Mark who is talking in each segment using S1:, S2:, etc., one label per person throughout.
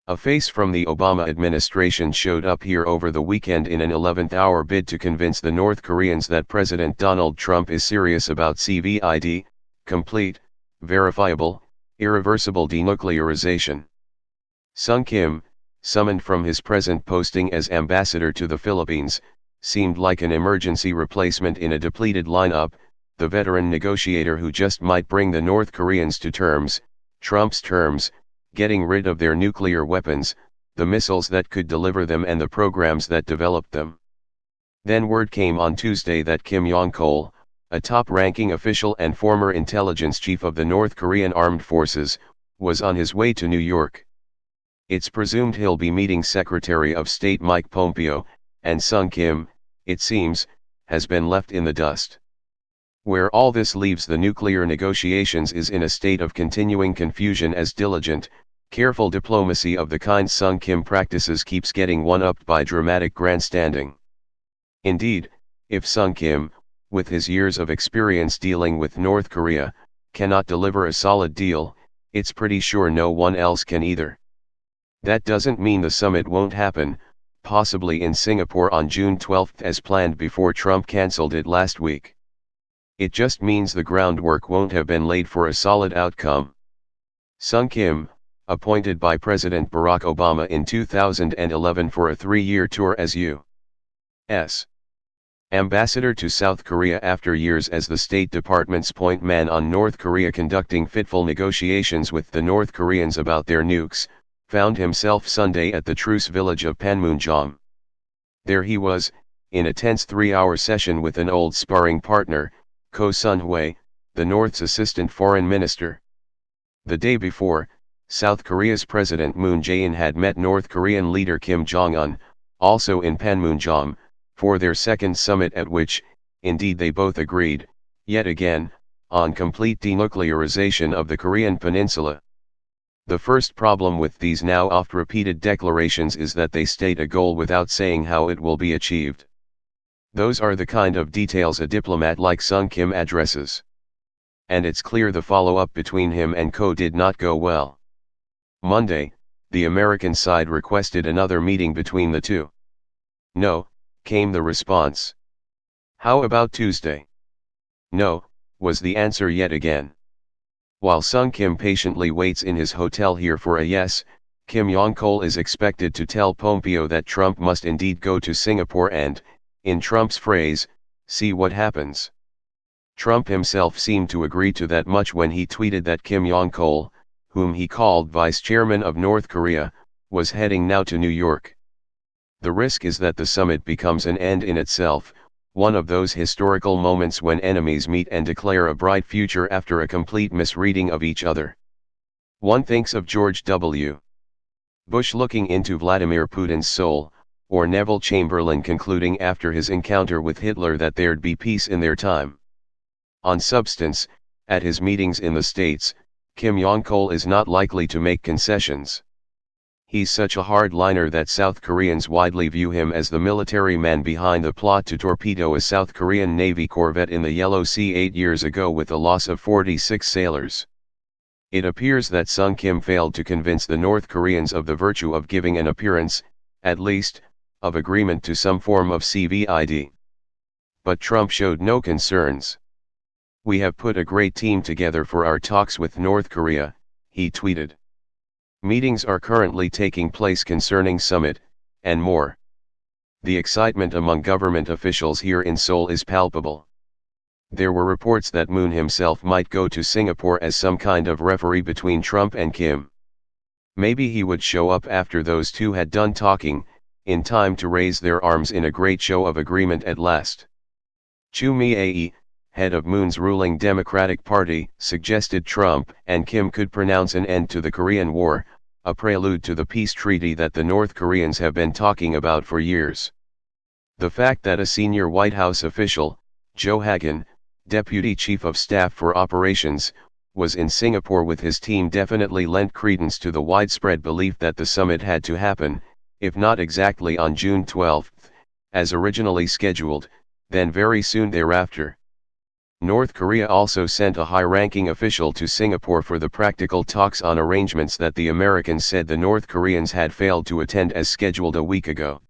S1: A face from the Obama administration showed up here over the weekend in an 11th-hour bid to convince the North Koreans that President Donald Trump is serious about CVID, complete, verifiable, irreversible denuclearization. Sung Kim, summoned from his present posting as ambassador to the Philippines, seemed like an emergency replacement in a depleted lineup, the veteran negotiator who just might bring the North Koreans to terms, Trump's terms, getting rid of their nuclear weapons, the missiles that could deliver them and the programs that developed them. Then word came on Tuesday that Kim Jong, a top-ranking official and former intelligence chief of the North Korean Armed Forces, was on his way to New York. It's presumed he'll be meeting Secretary of State Mike Pompeo, and Sung Kim, it seems, has been left in the dust. Where all this leaves the nuclear negotiations is in a state of continuing confusion as diligent, careful diplomacy of the kind Sung Kim practices keeps getting one-upped by dramatic grandstanding. Indeed, if Sung Kim, with his years of experience dealing with North Korea, cannot deliver a solid deal, it's pretty sure no one else can either. That doesn't mean the summit won't happen, possibly in Singapore on June 12 as planned before Trump cancelled it last week. It just means the groundwork won't have been laid for a solid outcome. Sung Kim, appointed by President Barack Obama in 2011 for a 3-year tour as U.S. ambassador to South Korea after years as the State Department's point man on North Korea conducting fitful negotiations with the North Koreans about their nukes, found himself Sunday at the truce village of Panmunjom. There he was, in a tense 3-hour session with an old sparring partner, Ko Sun-hwe, the North's assistant foreign minister. The day before, South Korea's President Moon Jae-in had met North Korean leader Kim Jong-un, also in Panmunjom, for their second summit at which, indeed they both agreed, yet again, on complete denuclearization of the Korean peninsula. The first problem with these now oft-repeated declarations is that they state a goal without saying how it will be achieved. Those are the kind of details a diplomat like Sung Kim addresses. And it's clear the follow-up between him and Ko did not go well. Monday, the American side requested another meeting between the two. No, came the response. How about Tuesday? No, was the answer yet again. While Sung Kim patiently waits in his hotel here for a yes, Kim Jong is expected to tell Pompeo that Trump must indeed go to Singapore and, in Trump's phrase, see what happens. Trump himself seemed to agree to that much when he tweeted that Kim Jong, whom he called vice chairman of North Korea, was heading now to New York. The risk is that the summit becomes an end in itself, one of those historical moments when enemies meet and declare a bright future after a complete misreading of each other. One thinks of George W. Bush looking into Vladimir Putin's soul, or Neville Chamberlain concluding after his encounter with Hitler that there'd be peace in their time. On substance, at his meetings in the States, Kim Jong is not likely to make concessions. He's such a hardliner that South Koreans widely view him as the military man behind the plot to torpedo a South Korean Navy corvette in the Yellow Sea 8 years ago with a loss of 46 sailors. It appears that Sung Kim failed to convince the North Koreans of the virtue of giving an appearance, at least, of agreement to some form of CVID. But Trump showed no concerns. "We have put a great team together for our talks with North Korea," he tweeted. "Meetings are currently taking place concerning summit, and more. The excitement among government officials here in Seoul is palpable. There were reports that Moon himself might go to Singapore as some kind of referee between Trump and Kim. Maybe he would show up after those two had done talking, in time to raise their arms in a great show of agreement at last." Chu Mi-ae, head of Moon's ruling Democratic Party, suggested Trump and Kim could pronounce an end to the Korean War, a prelude to the peace treaty that the North Koreans have been talking about for years. The fact that a senior White House official, Jo Hagan, Deputy Chief of Staff for Operations, was in Singapore with his team definitely lent credence to the widespread belief that the summit had to happen, if not exactly on June 12, as originally scheduled, then very soon thereafter. North Korea also sent a high-ranking official to Singapore for the practical talks on arrangements that the Americans said the North Koreans had failed to attend as scheduled a week ago.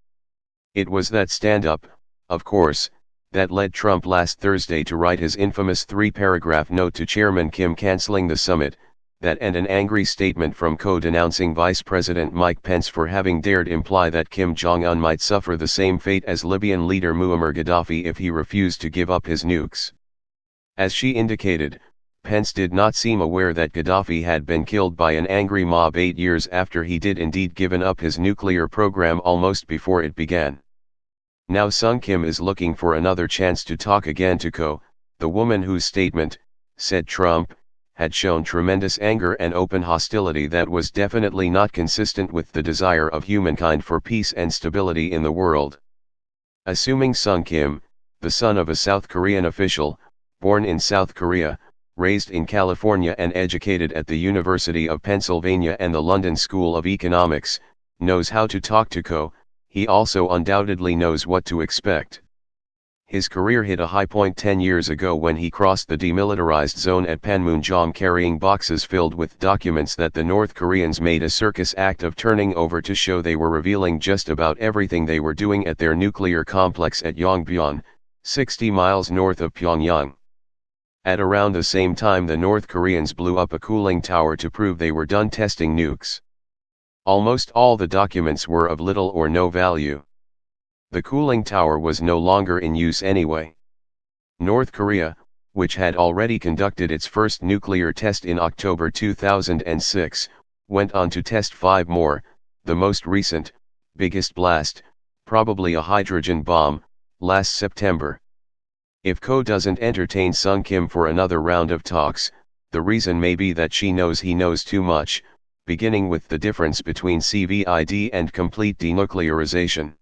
S1: It was that stand-up, of course, that led Trump last Thursday to write his infamous three-paragraph note to Chairman Kim canceling the summit, that and an angry statement from denouncing Vice President Mike Pence for having dared imply that Kim Jong-un might suffer the same fate as Libyan leader Muammar Gaddafi if he refused to give up his nukes. As she indicated, Pence did not seem aware that Gaddafi had been killed by an angry mob 8 years after he did indeed given up his nuclear program almost before it began. Now Sung Kim is looking for another chance to talk again to Ko, the woman whose statement, said Trump, had shown tremendous anger and open hostility that was definitely not consistent with the desire of humankind for peace and stability in the world. Assuming Sung Kim, the son of a South Korean official, born in South Korea, raised in California and educated at the University of Pennsylvania and the London School of Economics, knows how to talk to Ko, he also undoubtedly knows what to expect. His career hit a high point 10 years ago when he crossed the demilitarized zone at Panmunjom carrying boxes filled with documents that the North Koreans made a circus act of turning over to show they were revealing just about everything they were doing at their nuclear complex at Yongbyon, 60 miles north of Pyongyang. At around the same time the North Koreans blew up a cooling tower to prove they were done testing nukes. Almost all the documents were of little or no value. The cooling tower was no longer in use anyway. North Korea, which had already conducted its first nuclear test in October 2006, went on to test 5 more, the most recent, biggest blast, probably a hydrogen bomb, last September. If Ko doesn't entertain Sung Kim for another round of talks, the reason may be that she knows he knows too much, beginning with the difference between CVID and complete denuclearization.